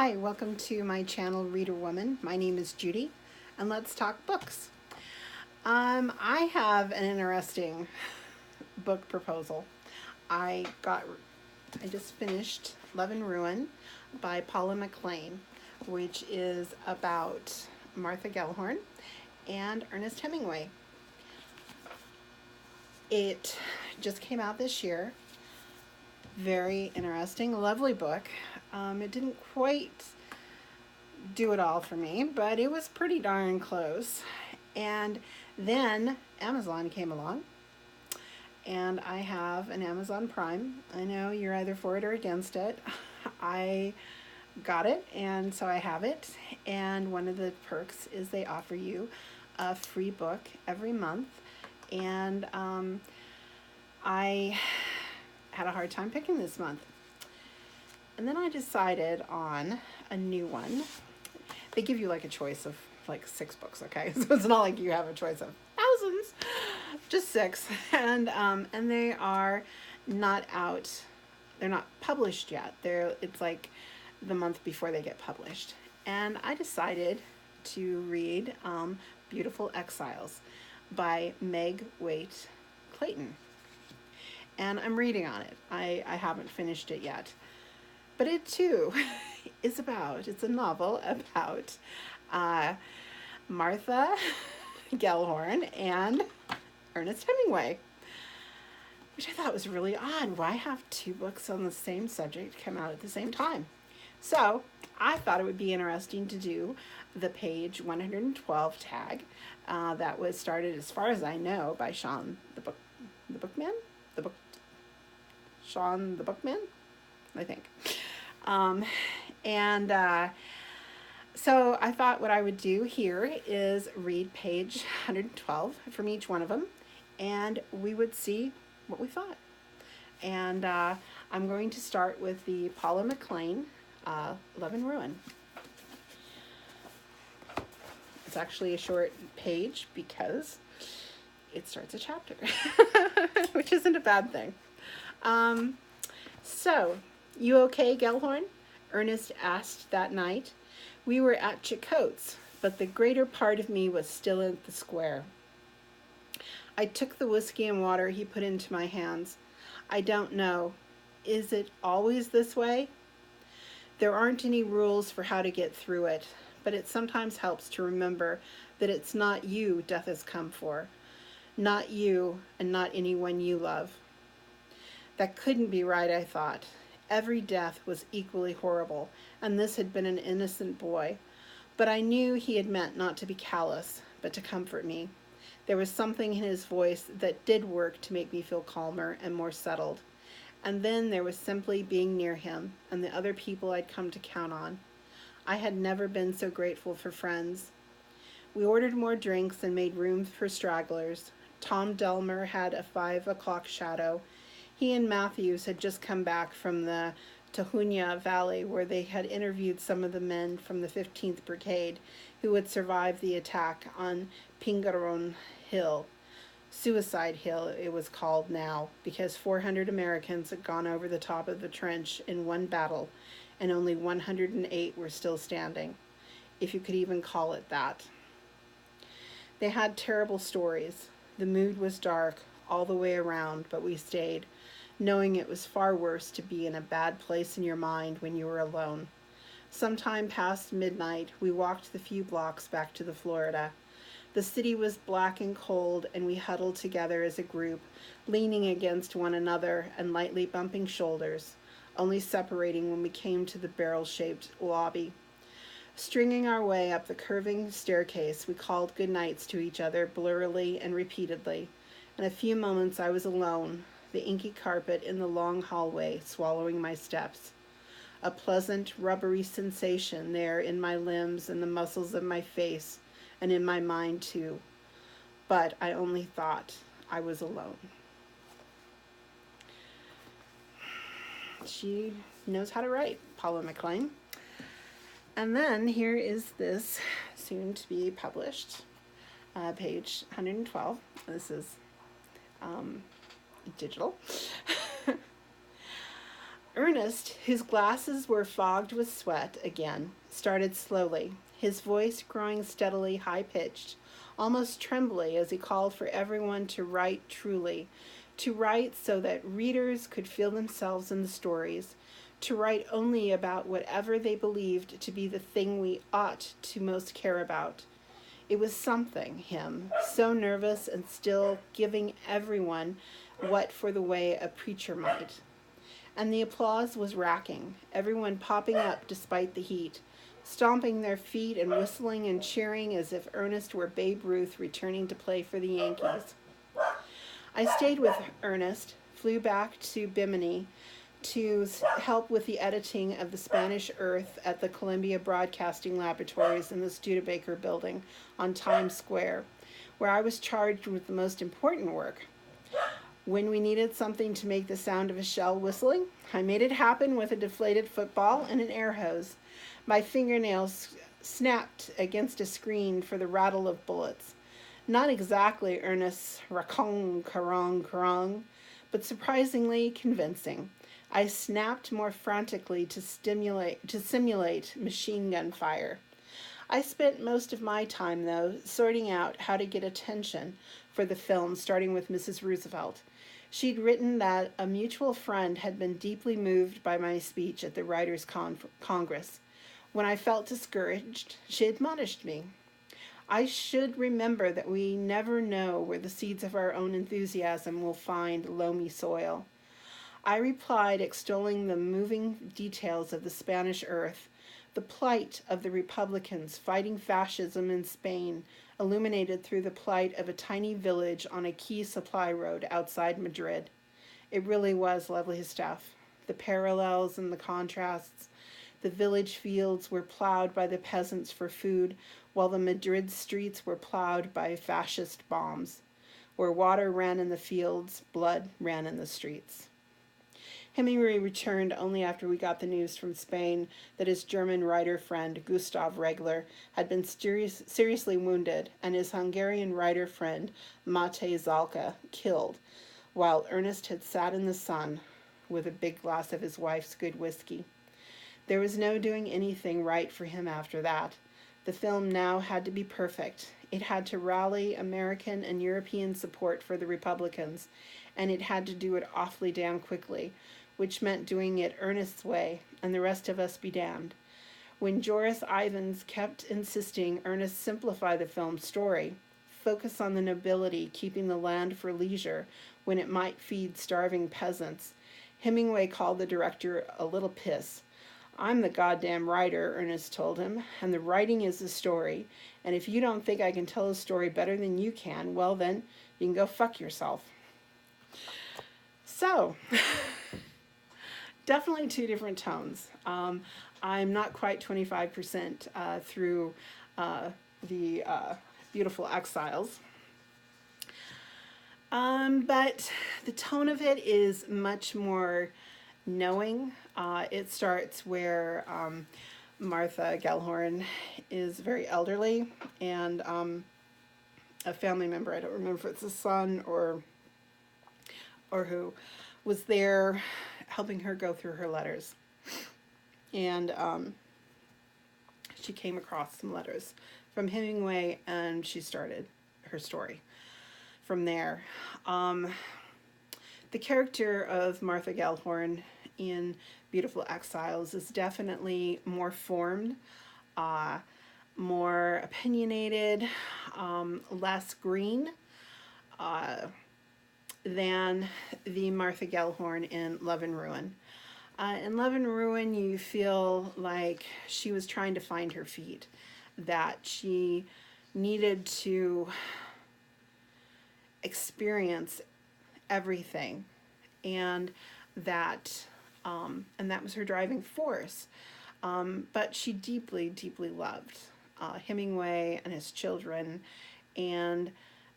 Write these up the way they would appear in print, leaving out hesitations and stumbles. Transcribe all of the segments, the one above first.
Hi, welcome to my channel, Reader Woman. My name is Judy, and let's talk books. I have an interesting book proposal. I just finished Love and Ruin by Paula McClain, which is about Martha Gellhorn and Ernest Hemingway. It just came out this year. Very interesting, lovely book. It didn't quite do it all for me, but it was pretty darn close. And then Amazon came along, and I have an Amazon Prime. I know you're either for it or against it. I got it, and so I have it. And one of the perks is they offer you a free book every month. And I had a hard time picking this month. And then I decided on a new one. They give you like a choice of like 6 books, okay? So it's not like you have a choice of thousands, just 6. And they are not out. They're not published yet. It's like the month before they get published. And I decided to read Beautiful Exiles by Meg Waite Clayton. And I'm reading on it. I haven't finished it yet. But it too it's a novel about Martha Gellhorn and Ernest Hemingway, which I thought was really odd. Why have 2 books on the same subject come out at the same time? So I thought it would be interesting to do the page 112 tag that was started, as far as I know, by Shawn, Shawn the Bookman, I think. So I thought what I would do here is read page 112 from each one of them, and we would see what we thought. And I'm going to start with the Paula McClain, Love and Ruin. It's actually a short page because it starts a chapter, which isn't a bad thing. So, you okay, Gellhorn? Ernest asked that night. We were at Chakot's, but the greater part of me was still at the square. I took the whiskey and water he put into my hands. I don't know. Is it always this way? There aren't any rules for how to get through it, but it sometimes helps to remember that it's not you death has come for. Not you, and not anyone you love. That couldn't be right, I thought. Every death was equally horrible, and this had been an innocent boy. But I knew he had meant not to be callous, but to comfort me. There was something in his voice that did work to make me feel calmer and more settled. And then there was simply being near him and the other people I'd come to count on. I had never been so grateful for friends. We ordered more drinks and made room for stragglers. Tom Delmer had a 5 o'clock shadow. He and Matthews had just come back from the Tohunya Valley, where they had interviewed some of the men from the 15th Brigade who had survived the attack on Pingarron Hill. Suicide Hill, it was called now, because 400 Americans had gone over the top of the trench in one battle, and only 108 were still standing, if you could even call it that. They had terrible stories. The mood was dark all the way around, but we stayed, knowing it was far worse to be in a bad place in your mind when you were alone. Sometime past midnight, we walked the few blocks back to the Florida. The city was black and cold, and we huddled together as a group, leaning against one another and lightly bumping shoulders, only separating when we came to the barrel-shaped lobby. Stringing our way up the curving staircase, we called good nights to each other blurrily and repeatedly. In a few moments I was alone, the inky carpet in the long hallway swallowing my steps. A pleasant, rubbery sensation there in my limbs and the muscles of my face, and in my mind too. But I only thought I was alone. She knows how to write, Paula McClain. And then here is this soon to be published, page 112. This is digital. Ernest, whose glasses were fogged with sweat again, started slowly, his voice growing steadily high-pitched, almost trembly as he called for everyone to write truly, to write so that readers could feel themselves in the stories, to write only about whatever they believed to be the thing we ought to most care about. It was something, him, so nervous and still giving everyone what for the way a preacher might. And the applause was racking, everyone popping up despite the heat, stomping their feet and whistling and cheering as if Ernest were Babe Ruth returning to play for the Yankees. I stayed with Ernest, flew back to Bimini to help with the editing of the Spanish Earth at the Columbia Broadcasting Laboratories in the Studebaker building on Times Square, where I was charged with the most important work. When we needed something to make the sound of a shell whistling, I made it happen with a deflated football and an air hose. My fingernails snapped against a screen for the rattle of bullets. Not exactly Ernest's rakong, karong, karong, but surprisingly convincing. I snapped more frantically to simulate machine gun fire. I spent most of my time, though, sorting out how to get attention for the film, starting with Mrs. Roosevelt. She'd written that a mutual friend had been deeply moved by my speech at the Writers' Congress. When I felt discouraged, she admonished me. I should remember that we never know where the seeds of our own enthusiasm will find loamy soil. I replied, extolling the moving details of the Spanish Earth, the plight of the Republicans fighting fascism in Spain, illuminated through the plight of a tiny village on a key supply road outside Madrid. It really was lovely stuff. The parallels and the contrasts. The village fields were plowed by the peasants for food, while the Madrid streets were plowed by fascist bombs. Where water ran in the fields, blood ran in the streets. Hemingway returned only after we got the news from Spain that his German writer friend, Gustav Regler, had been seriously wounded, and his Hungarian writer friend, Mate Zalka, killed, while Ernest had sat in the sun with a big glass of his wife's good whiskey. There was no doing anything right for him after that. The film now had to be perfect. It had to rally American and European support for the Republicans, and it had to do it awfully damn quickly, which meant doing it Ernest's way, and the rest of us be damned. When Joris Ivans kept insisting Ernest simplify the film's story, focus on the nobility keeping the land for leisure when it might feed starving peasants, Hemingway called the director a little piss. I'm the goddamn writer, Ernest told him, and the writing is the story, and if you don't think I can tell a story better than you can, well then, you can go fuck yourself. So, definitely two different tones. I'm not quite 25% through the beautiful Exiles. But the tone of it is much more knowing. It starts where Martha Gellhorn is very elderly, and a family member, I don't remember if it's a son or who, was there helping her go through her letters. And she came across some letters from Hemingway, and she started her story from there. The character of Martha Gellhorn in Beautiful Exiles is definitely more formed, more opinionated, less green than the Martha Gellhorn in Love and Ruin. In Love and Ruin, you feel like she was trying to find her feet, that she needed to experience everything, and that was her driving force. But she deeply, deeply loved Hemingway and his children and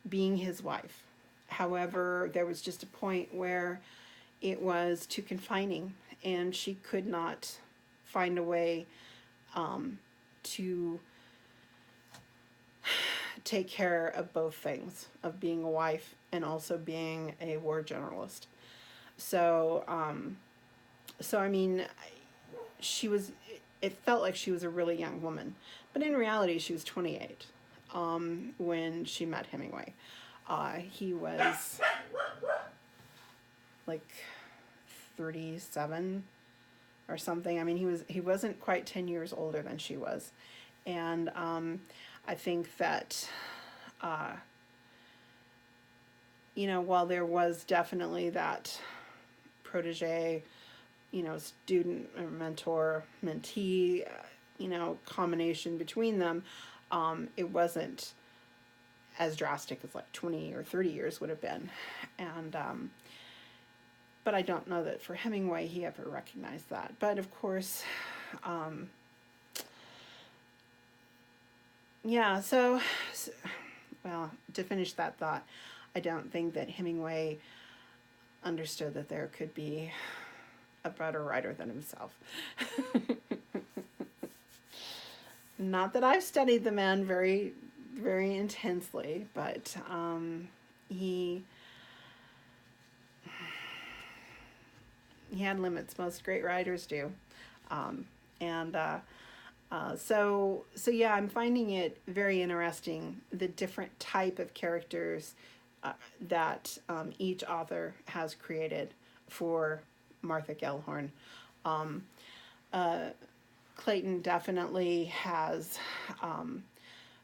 being his wife. However, there was just a point where it was too confining, and she could not find a way to take care of both things, of being a wife and also being a war journalist. So So, I mean, she was, it felt like she was a really young woman, but in reality, she was 28 when she met Hemingway. He was like 37 or something. I mean, he wasn't quite 10 years older than she was. And I think that, uh, you know, while there was definitely that protege, you know, student or mentor, mentee, you know, combination between them, it wasn't as drastic as like 20 or 30 years would have been. And, but I don't know that for Hemingway he ever recognized that. But of course, um, yeah, well, to finish that thought, I don't think that Hemingway understood that there could be a better writer than himself. Not that I've studied the man very, very intensely, but he had limits. Most great writers do, and so yeah, I'm finding it very interesting the different type of characters that each author has created for Martha Gellhorn. Um, uh, Clayton definitely has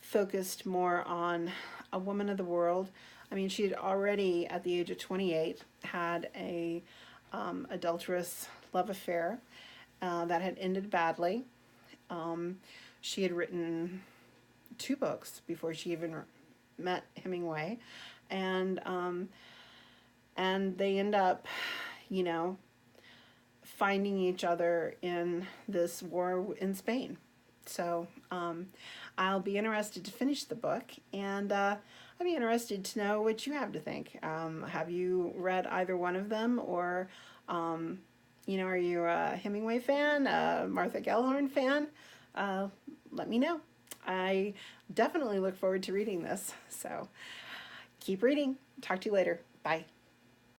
focused more on a woman of the world. I mean, she had already, at the age of 28, had a adulterous love affair that had ended badly. She had written 2 books before she even met Hemingway, and they end up, you know, finding each other in this war in Spain. So I'll be interested to finish the book, and I'll be interested to know what you have to think. Have you read either one of them, or you know, are you a Hemingway fan, a Martha Gellhorn fan? Let me know. I definitely look forward to reading this. So keep reading. Talk to you later. Bye.